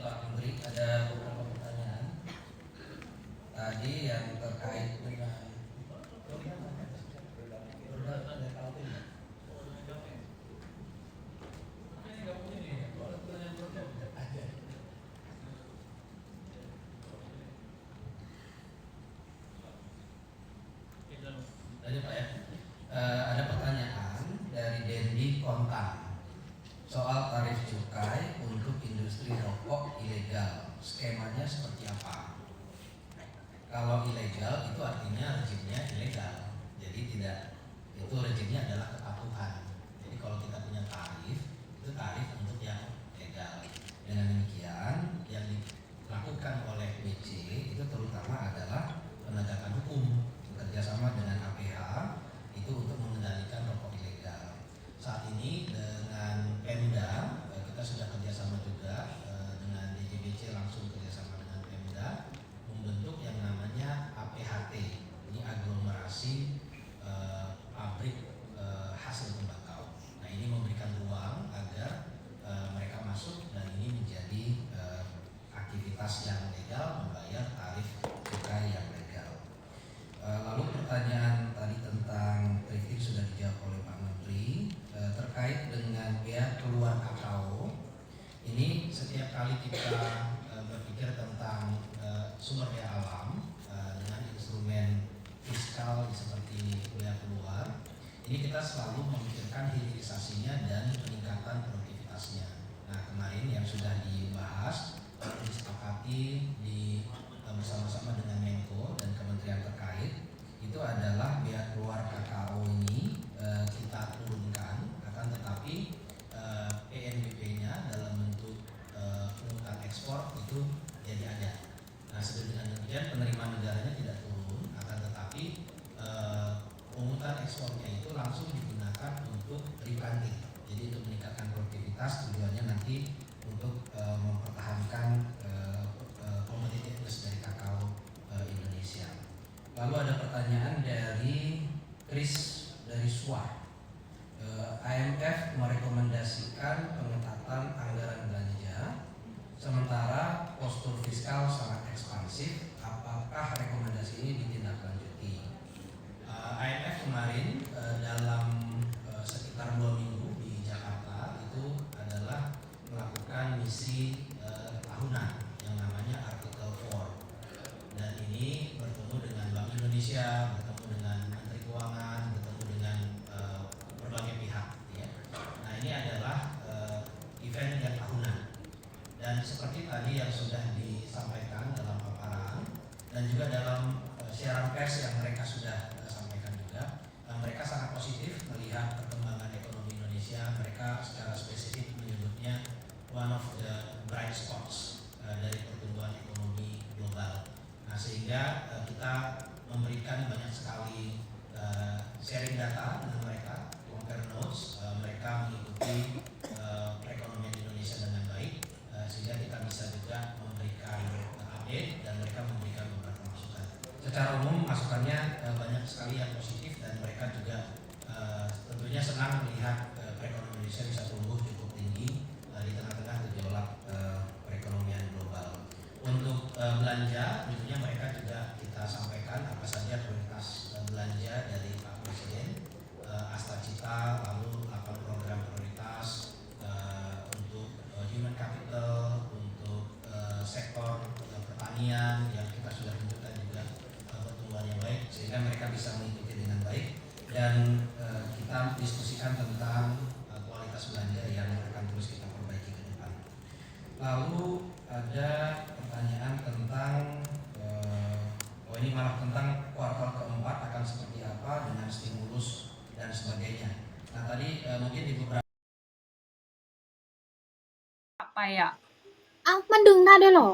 Pak Menteri, ada beberapa pertanyaan tadi yang terkait dengan tadi Pak ya, ada pertanyaan dari Dendi Kontan soal tarif cukai untuk industri rokok ilegal. Skemanya seperti apa? Kalau ilegal itu artinya rejimnya ilegal. Jadi tidak, itu rejimnya adalah kepatuhan. Jadi kalau kita punya tarif, itu tarif untuk yang legal. Dengan demikian yang dilakukan oleh BC itu terutama adalah penegakan hukum, bekerja sama dengan APH itu untuk mengendalikan rokok ilegal. Saat ini dengan Pemda kita sudah kerjasama juga dengan DJBC, langsung kerjasama dengan Pemda membentuk yang namanya APHT. Ini aglomerasi pabrik hasil tembakau. Nah ini memberikan ruang agar mereka masuk dan ini menjadi aktivitas yang legal, membayar tarif cukai yang legal. Lalu pertanyaan tadi tentang traffic sudah dijawab oleh Pak Menteri. Terkait dengan bea keluar kakao, ini setiap kali kita berpikir tentang sumber daya alam dengan instrumen fiskal seperti bea keluar, ini kita selalu memikirkan hilirisasinya dan peningkatan produktivitasnya. Nah kemarin yang sudah dibahas disepakati bersama-sama dengan Menko dan kementerian terkait itu adalah bea keluar kakao ini kita turunkan, akan tetapi PNBP-nya dalam bentuk pungutan ekspor itu jadi ada. Nah dengan demikian penerimaan negaranya tidak turun, akan tetapi pungutan ekspornya itu langsung digunakan untuk replanting. Jadi untuk meningkatkan produktivitas, tujuannya nanti untuk mempertahankan competitiveness dari kakao Indonesia. Lalu ada pertanyaan dari Chris dari SWA. IMF merekomendasikan pengetatan anggaran belanja, sementara postur fiskal sangat ekspansif. Apakah rekomendasi ini ditindaklanjuti? IMF kemarin dalam sekitar 2 minggu di Jakarta itu adalah melakukan misi tahunan yang namanya Artikel 4, dan ini bertemu dengan Bank Indonesia, bertemu dengan Menteri Keuangan, bertemu dengan berbagai pihak ya. Nah ini adalah event yang tahunan, dan seperti tadi yang sudah disampaikan dalam paparan dan juga dalam siaran pers yang mereka sudah sampaikan juga, mereka sangat positif melihat perkembangan ekonomi Indonesia. Mereka secara spesifik menyebutnya one of the bright spots dari pertumbuhan ekonomi global. Nah sehingga kita memberikan banyak sekali sharing data dengan mereka, compare notes, mereka mengikuti perekonomian Indonesia dengan baik, sehingga kita bisa juga memberikan update dan mereka memberikan beberapa masukan. Secara umum masukannya banyak sekali yang positif, dan mereka juga tentunya senang melihat perekonomian Indonesia bisa tumbuh cukup tinggi di tengah-tengah gejolak perekonomian global. Untuk belanja, tentunya mereka juga kita sampaikan apa saja prioritas belanja dari Pak Presiden, Astacita, lalu apa program prioritas untuk human capital, untuk sektor pertanian yang kita sudah tunjukkan juga pertumbuhan yang baik, sehingga mereka bisa mengikuti dengan baik, dan kita diskusikan tentang kualitas belanja yang akan terus kita perbaiki ke depan. Lalu ada pertanyaan tentang ini malah tentang kuartal keempat akan seperti apa dengan stimulus dan sebagainya. Nah tadi mungkin di beberapa ไปอ่ะ เอ้ามันดึงได้ด้วยเหรอ